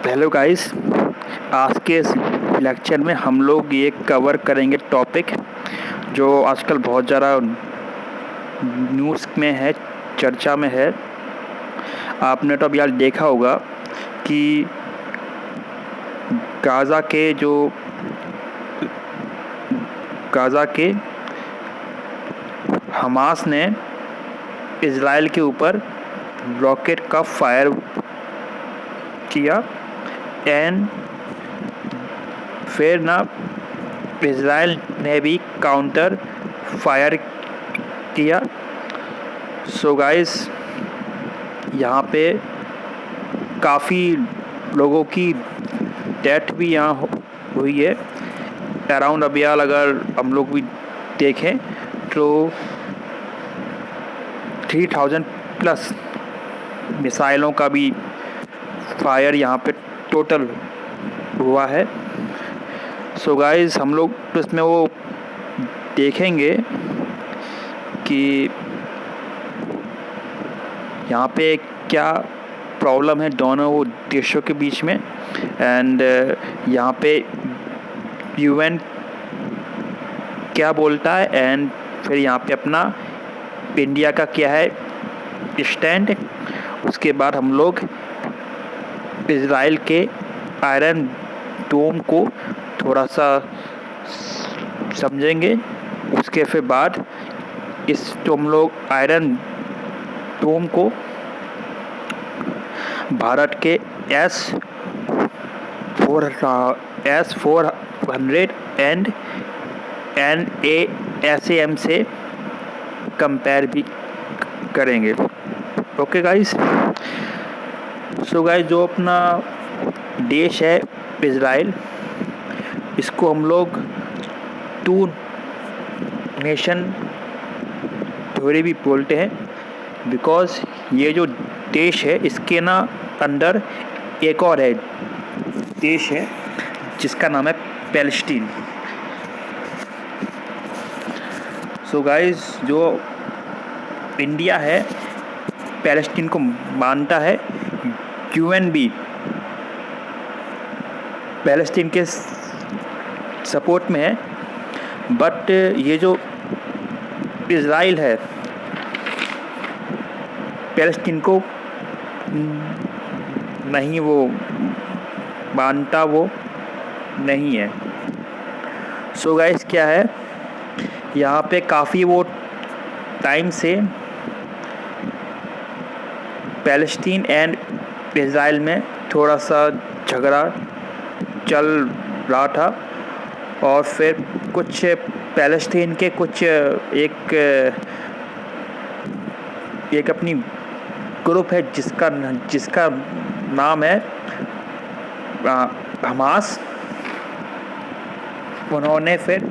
Hello guys. आज के इस लेक्चर में हम लोग ये कवर करेंगे टॉपिक जो आजकल बहुत ज़्यादा न्यूज़ में है, चर्चा में है। आपने तो अभी आज देखा होगा कि गाज़ा के हमास ने इज़राइल के ऊपर रॉकेट का फायर किया एंड फिर इज़राइल ने भी काउंटर फायर किया। सो गाइस, यहाँ पे काफ़ी लोगों की डेथ भी यहाँ हुई है। अराउंड अभी अगर हम लोग भी देखें तो 3000 प्लस मिसाइलों का भी फायर यहाँ पे टोटल हुआ है। सो गाइस, हम लोग तो इसमें वो देखेंगे कि यहाँ पे क्या प्रॉब्लम है दोनों वो देशों के बीच में एंड यहाँ पे यूएन क्या बोलता है एंड फिर यहाँ पे अपना इंडिया का क्या है स्टैंड। उसके बाद हम लोग इज़राइल के आयरन डोम को थोड़ा सा समझेंगे। उसके फिर बाद हम लोग आयरन डोम को भारत के S-400 एंड NASAM से कंपेयर भी करेंगे। Okay guys. सो गाइस, जो अपना देश है इज़राइल, इसको हम लोग टू नेशन थ्योरी भी बोलते हैं बिकॉज ये जो देश है इसके अंदर एक और है देश है जिसका नाम है पैलेस्टीन। सो गाइस, जो इंडिया है पैलेस्टीन को मानता है, यूएन भी पैलेस्टीन के सपोर्ट में है, बट ये जो इज़राइल है पैलेस्टीन को नहीं वो मानता, वो नहीं है। सो गाइस, क्या है यहाँ पे काफ़ी वो टाइम से पैलेस्टीन एंड इज़राइल में थोड़ा सा झगड़ा चल रहा था और फिर कुछ पैलेस्टीन के कुछ एक अपनी ग्रुप है जिसका नाम है हमास। उन्होंने फिर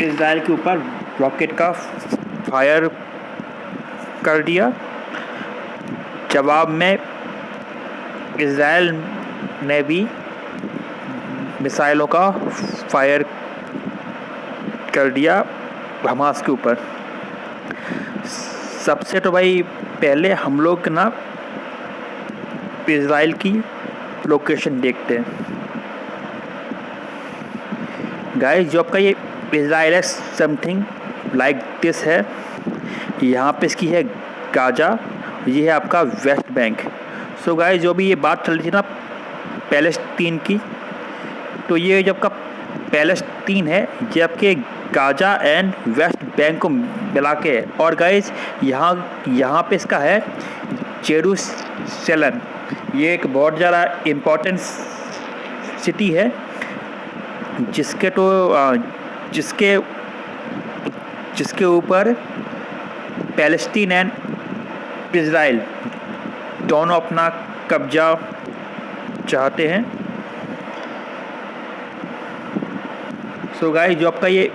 इज़राइल के ऊपर रॉकेट का फायर कर दिया। जवाब में इज़राइल ने भी मिसाइलों का फायर कर दिया हमास के ऊपर। सबसे तो भाई पहले हम लोग इज़राइल की लोकेशन देखते हैं। गाइस, जो आपका ये इज़राइल है समथिंग लाइक दिस है। यहाँ पे इसकी है गाजा, ये है आपका वेस्ट बैंक। सो गाइस, जो भी ये बात चल रही थी पैलेस्टीन की, तो ये जो आपका पैलेस्टीन है ये आपके गाजा एंड वेस्ट बैंक को मिला के है। और गाइस, यहाँ पे इसका है जेरूसलम। ये एक बहुत ज़्यादा इम्पोर्टेंट सिटी है जिसके ऊपर पैलेस्टीन एंड इज़राइल दोनों अपना कब्जा चाहते हैं। सो गाइस, जो आपका ये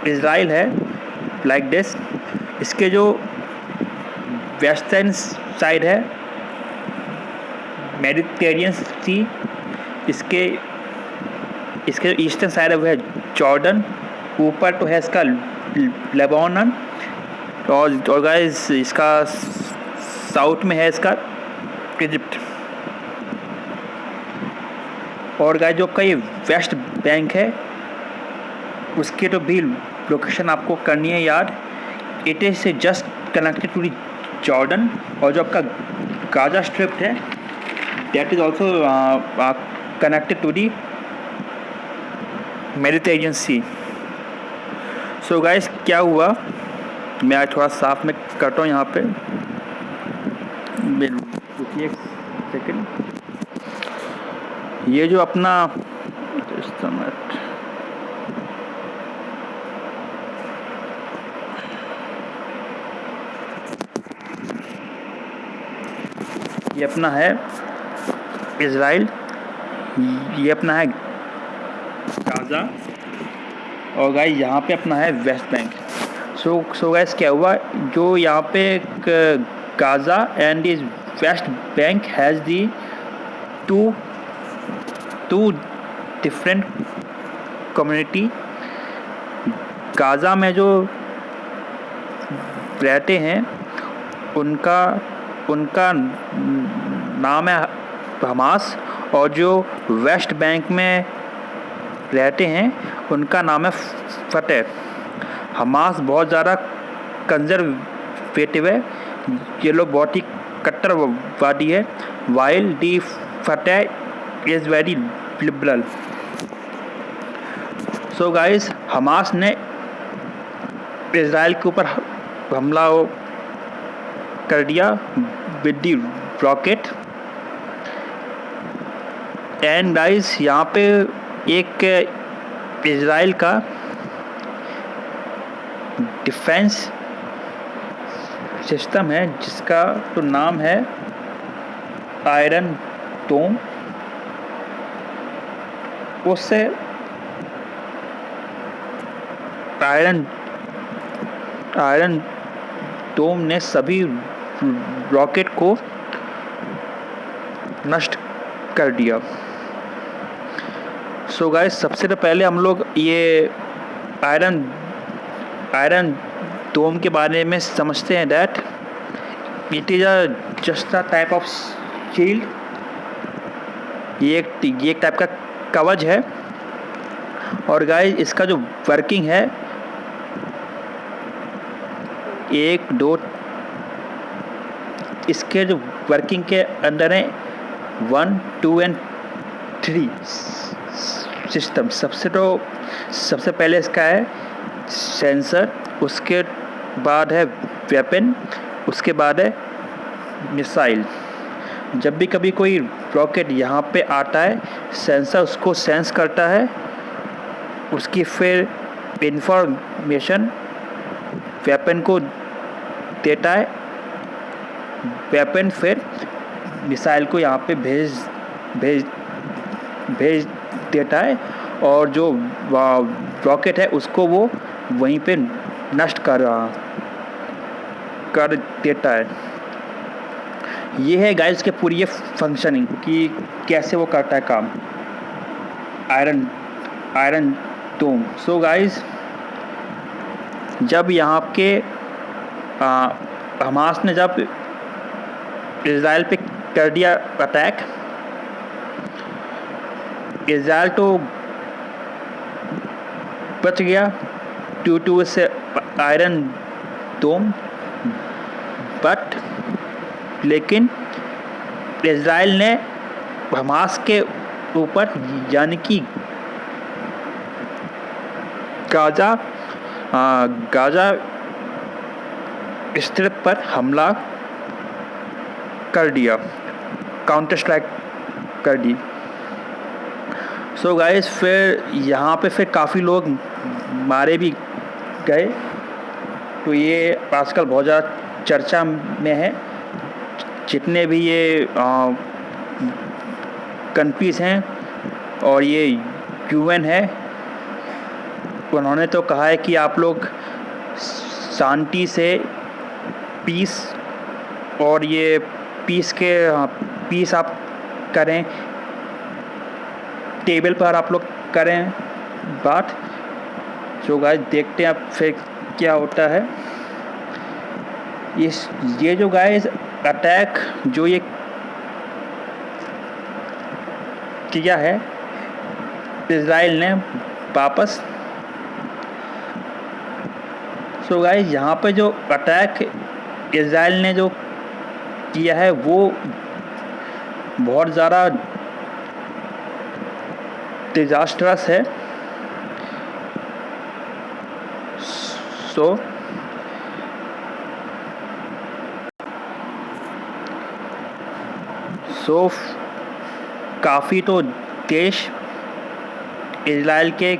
इज़राइल है लाइक दिस, इसके जो वेस्टर्न साइड है मेडिटेरियन सी, इसके ईस्टर्न साइड है वो है जॉर्डन, ऊपर तो है इसका लेबनान, और गाइस इसका साउथ में है इसका इजिप्ट। और गाइस जो आपका ये वेस्ट बैंक है उसके तो भी लोकेशन आपको करनी है याद। It is just connected to the Jordan. और जो आपका गाजा स्ट्रिप है that is also connected to the Mediterranean sea. So guys क्या हुआ, मैं आज थोड़ा साफ में करता हूँ यहाँ पे, रुकिए एक सेकेंड। ये जो अपना ये अपना है इज़राइल, ये अपना है गाज़ा, और गाइस यहाँ पे अपना है वेस्ट बैंक। सो गाइस क्या हुआ, जो यहाँ पे Gaza and is West Bank has the two different community. गाज़ा में जो रहते हैं उनका नाम है हमास, और जो वेस्ट बैंक में रहते हैं उनका नाम है फतेह। हमास बहुत ज़्यादा कंजर्वेटिव है, ये लोग बहुत ही कट्टरवादी है, while the Fateh is very liberal. So guys Hamas ने इज़राइल के ऊपर हमला कर दिया with the rocket. And guys यहाँ पे एक इज़राइल का डिफेंस सिस्टम है जिसका तो नाम है आयरन डोम। उससे आयरन डोम ने सभी रॉकेट को नष्ट कर दिया। सो गाइस सबसे तो पहले हम लोग ये आयरन डोम के बारे में समझते हैं that it is just a type of shield. ये एक टाइप का कवच है। और गाइस इसका जो वर्किंग है 1 2 इसके जो वर्किंग के अंदर है 1 2 एंड 3 सिस्टम। सबसे पहले इसका है सेंसर, उसके बाद है वेपन, उसके बाद है मिसाइल। जब भी कभी कोई रॉकेट यहाँ पे आता है सेंसर उसको सेंस करता है, उसकी फिर इंफॉर्मेशन वेपन को देता है, वेपन फिर मिसाइल को यहाँ पे भेज देता है, और जो रॉकेट है उसको वो वहीं पे नष्ट कर देता है। ये है गाइस के पूरी ये फंक्शनिंग कि कैसे वो करता है काम आयरन डोम। सो गाइस जब यहाँ के हमास ने जब इज़राइल पे कर दिया अटैक, इज़राइल तो बच गया ड्यू टू से आयरन डोम, बट लेकिन इज़राइल ने हमास के ऊपर यानी कि गाजा स्ट्रिप पर हमला कर दिया, काउंटर स्ट्राइक कर दी। सो गाइस फिर यहाँ पे फिर काफ़ी लोग मारे भी गए। तो ये आजकल बहुत ज़्यादा चर्चा में है। जितने भी ये कंट्रीज़ हैं और ये यूएन है, उन्होंने तो कहा है कि आप लोग शांति से पीस और ये पीस आप करें, टेबल पर आप लोग करें बात। जो गाइस देखते हैं अब फिर क्या होता है। ये जो गाइस अटैक जो ये किया है इजराइल ने वापस। सो गाइस, यहाँ पे जो अटैक इजराइल ने जो किया है वो बहुत ज़्यादा डिजास्टरस है। सो काफ़ी तो देश इजराइल के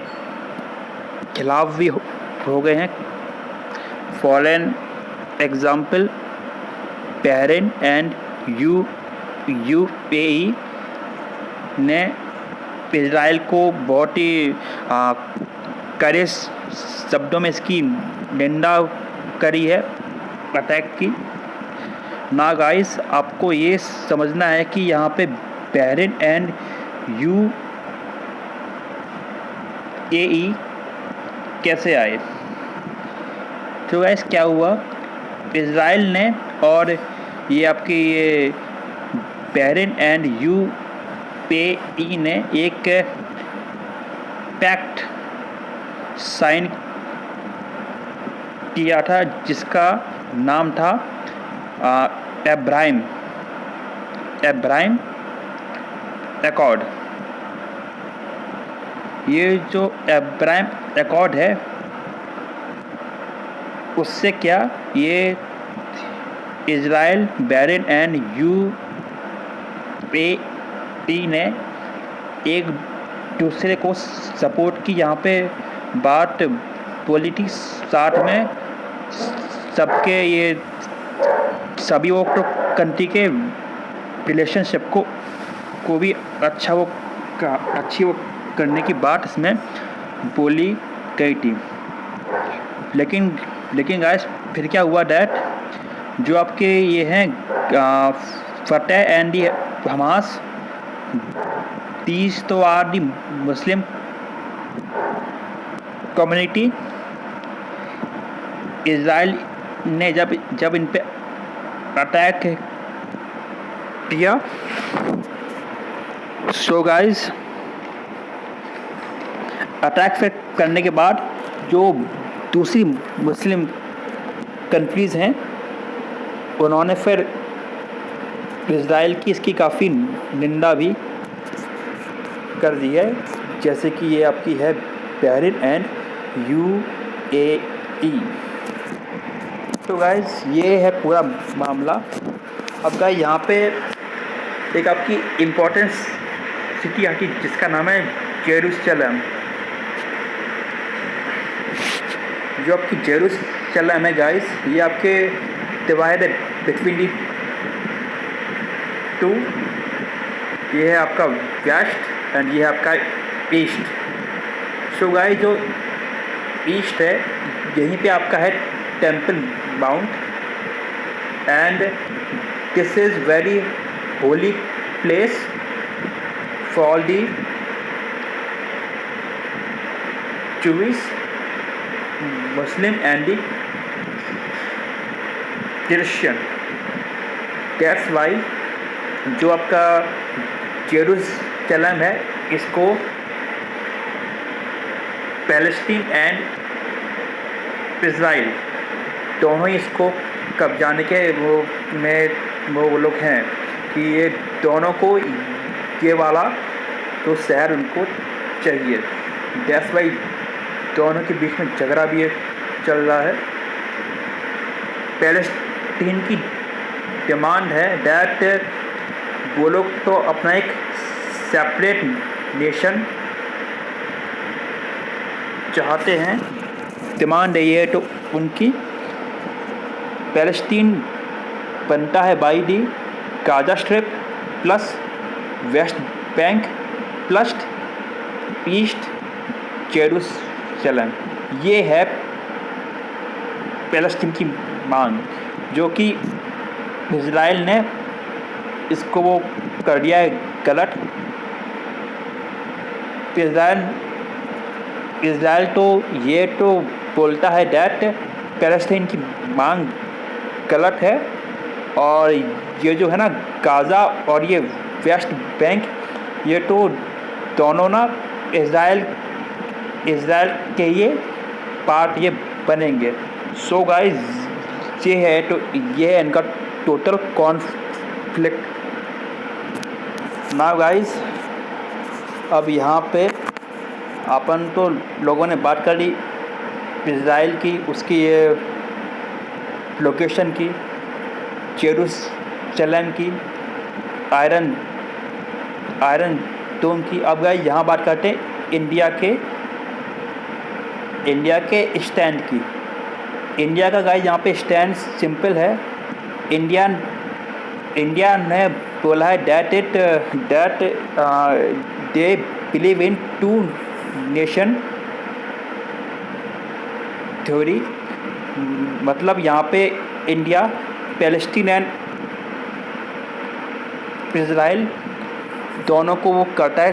खिलाफ भी हो गए हैं। For an example, Bahrain and UAE ने इजराइल को बहुत ही कड़े शब्दों में इसकी निंदा करी है अटैक की। ना गाइस, आपको ये समझना है कि यहाँ पे बहरीन एंड यूएई कैसे आए। तो गाइस, क्या हुआ, इजराइल ने और ये आपकी ये बहरीन एंड यूएई ने एक पैक्ट साइन किया था जिसका नाम था अब्राहम एकॉर्ड। ये जो अब्राहम एकॉर्ड है उससे क्या, ये इजराइल, बहरीन एंड यूएई ने एक दूसरे को सपोर्ट की। यहाँ पे बात पॉलिटिक्स साथ में सबके ये सभी वो कंट्री के रिलेशनशिप को भी अच्छी वो करने की बात इसमें बोली गई थी। लेकिन गाइस, फिर क्या हुआ डैट जो आपके ये हैं Fatah and the Hamas, these two are the Muslim community. Israel ने जब इन पे अटैक किया, सो गाइस, अटैक फिर करने के बाद जो दूसरी मुस्लिम कंट्रीज़ हैं उन्होंने फिर इजराइल की इसकी काफ़ी निंदा भी कर दी है, जैसे कि ये आपकी है बहरीन एंड यूएई। तो गाइस, ये है पूरा मामला। अब गाइस, यहाँ पे एक आपकी इम्पोर्टेंट सिटी आती जिसका नाम है जेरूसलम। जो आपकी जेरूसलम है गाइस, ये आपके डिवाइडेड बिटवीन दी टू। ये है आपका वेस्ट एंड ये है आपका ईस्ट। सो गाइस, जो ईस्ट है यहीं पे आपका है temple mount, and this is very holy place for the Jewish, Muslim and the Christian. That's why जो आपका जेरूसलम है इसको पैलेस्टीन एंड इजराइल दोनों ही इसको कब्जाने के वो लोग हैं कि ये दोनों को ये वाला तो शहर उनको चाहिए। दैट्स वाई दोनों के बीच में झगड़ा भी चल रहा है। पैलेस्टीन की डिमांड है दैट वो लोग तो अपना एक सेपरेट नेशन चाहते हैं, डिमांड है ये तो उनकी। पैलेस्टीन बनता है by the Gaza strip plus West Bank plus east Jerusalem. ये है पैलेस्टीन की मांग, जो कि इजराइल ने इसको वो कर दिया है गलत। इजराइल तो ये तो बोलता है दैट पैलेस्टीन की मांग गलत है, और ये जो है ना गाज़ा और ये वेस्ट बैंक, ये तो दोनों ना इसराइल इसराइल के ये पार्ट ये बनेंगे। सो गाइस ये है, तो ये है इनका टोटल कॉन्फ्लिक्ट। नाउ गाइस अब यहाँ पे अपन तो लोगों ने बात कर ली इसराइल की, उसकी ये लोकेशन की, जेरूसलम की, आयरन डोम की। अब गाइस यहाँ बात करते हैं इंडिया के स्टैंड की। इंडिया का गाइस यहाँ पे स्टैंड सिंपल है। इंडिया ने बोला है that they believe in two nation theory. मतलब यहाँ पे इंडिया पैलेस्टीन एंड इजराइल दोनों को वो करता है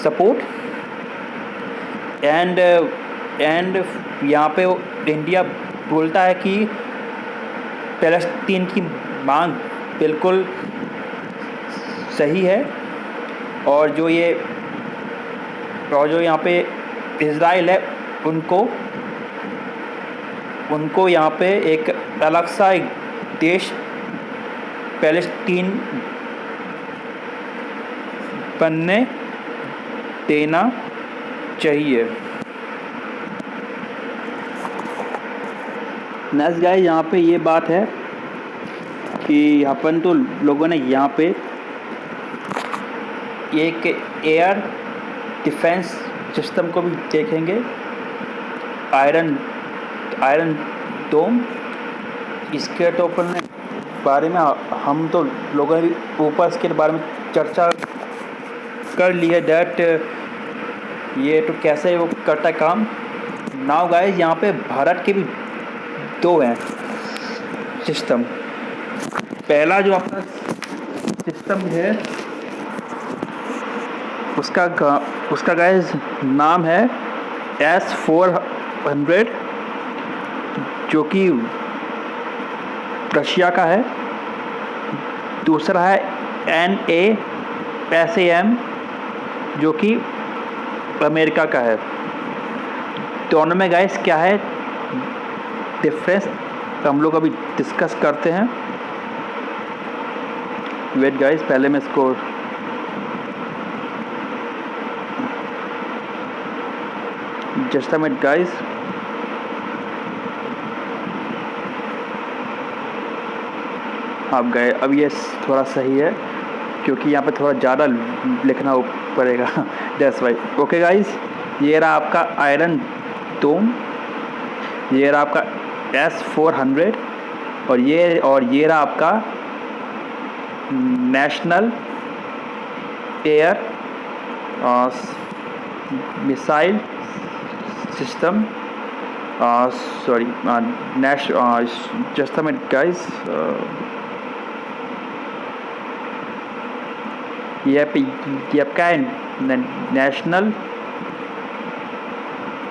सपोर्ट। एंड यहाँ पे इंडिया बोलता है कि पैलेस्टीन की मांग बिल्कुल सही है, और जो यहाँ पे इजराइल है उनको यहाँ पे एक अलग सा एक देश पैलेस्टीन बनने देना चाहिए। नेक्स्ट गाइस यहाँ पे ये बात है कि अपन तो लोगों ने यहाँ पे एक एयर डिफेंस सिस्टम को भी देखेंगे, आयरन डोम। इसके तो अपन बारे में हम तो लोगों ने ऊपर इसके बारे में चर्चा कर ली है दैट ये तो कैसे वो करता है काम। नाउ गाइस यहाँ पे भारत के भी दो हैं सिस्टम। पहला जो अपना सिस्टम है उसका गाइस नाम है S-400, जो कि रशिया का है। दूसरा है NASAM, जो कि अमेरिका का है। दोनों में गाइस क्या है डिफरेंस हम लोग अभी डिस्कस करते हैं। वेट गाइस, पहले मैं इसको जस्ट अ मिनट गाइस। आप गए, अब ये थोड़ा सही है क्योंकि यहाँ पे थोड़ा ज़्यादा लिखना पड़ेगा दैट्स वाई। ओके गाइस, ये रहा आपका आयरन डोम, ये रहा आपका S-400, और ये रहा आपका national air missile system. Sorry just a minute guys. ये आपका है national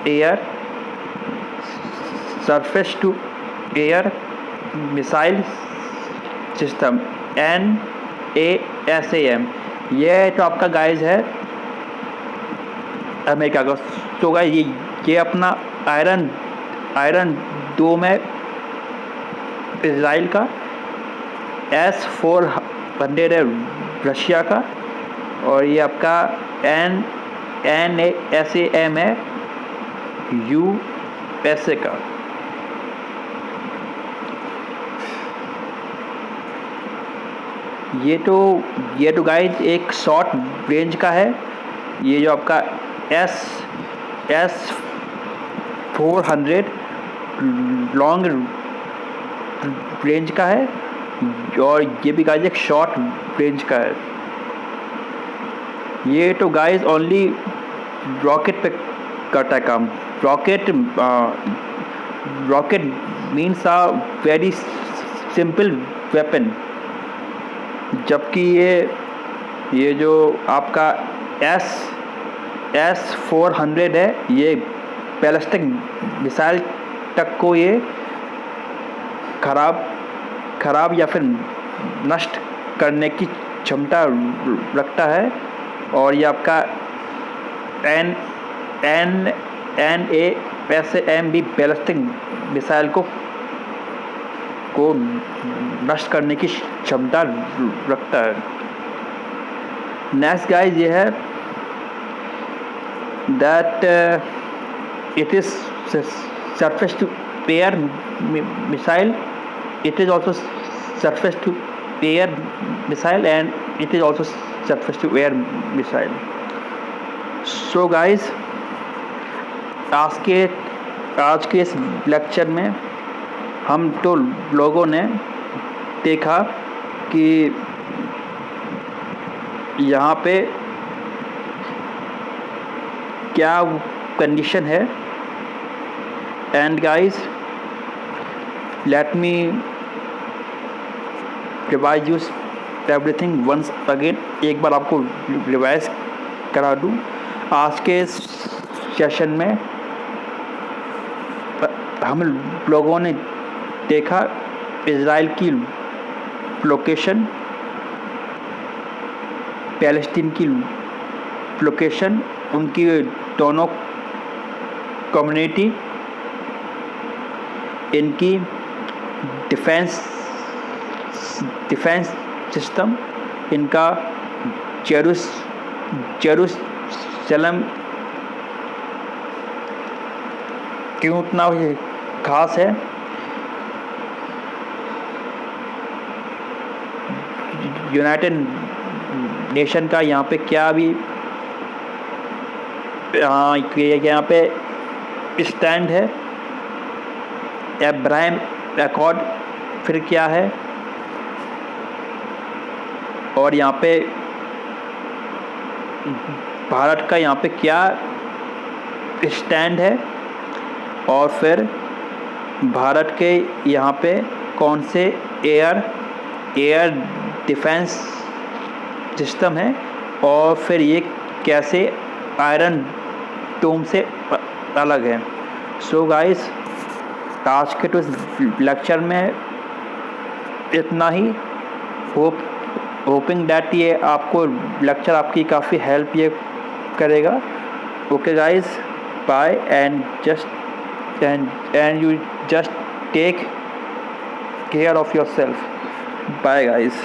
air surface to air missile system NASAM। ये तो आपका गाइस है अमेरिका का। तो गाइस ये अपना आयरन डोम है इजराइल का, S-400 है रशिया का, और ये आपका NASAM है USA का। ये तो गाइस एक शॉर्ट रेंज का है। ये जो आपका S-400 लॉन्ग रेंज का है, और ये भी गाइस एक शॉर्ट रेंज का है। ये तो गाइस ओनली रॉकेट पे करता है काम। Rocket means a very simple weapon, जबकि ये जो आपका S-400 है, ये बैलिस्टिक मिसाइल तक को ये खराब या फिर नष्ट करने की क्षमता रखता है। और ये आपका NASAMS भी बैलिस्टिक मिसाइल को नष्ट करने की क्षमता रखता है। नेक्स्ट गाइस ये है that it is surface to air missile. It is also surface to air missile and it is also surface to air missile. So guys, आज के इस लेक्चर में हम तो लोगों ने देखा कि यहाँ पे क्या कंडीशन है। And guys, let me revise use everything once again. एक बार आपको रिवाइज करा दूँ। आज के सेशन में हम लोगों ने देखा इज़राइल की लोकेशन, पैलेस्टीन की लोकेशन, उनकी दोनों कम्युनिटी, इनकी डिफेंस सिस्टम, इनका जेरूसलम क्यों इतना खास है। यूनाइटेड नेशन का यहाँ पे क्या भी यहाँ पे स्टैंड है। अब्राहम अकॉर्ड फिर क्या है, और यहाँ पे भारत का यहाँ पे क्या स्टैंड है, और फिर भारत के यहाँ पे कौन से एयर डिफेंस सिस्टम है, और फिर ये कैसे आयरन डोम से अलग है। सो गाइस, आज के तो इस लेक्चर में इतना ही। होपिंग डैट ये आपको लेक्चर आपकी काफ़ी हेल्प ये करेगा। Okay guys, bye and you just take care of yourself. Bye guys.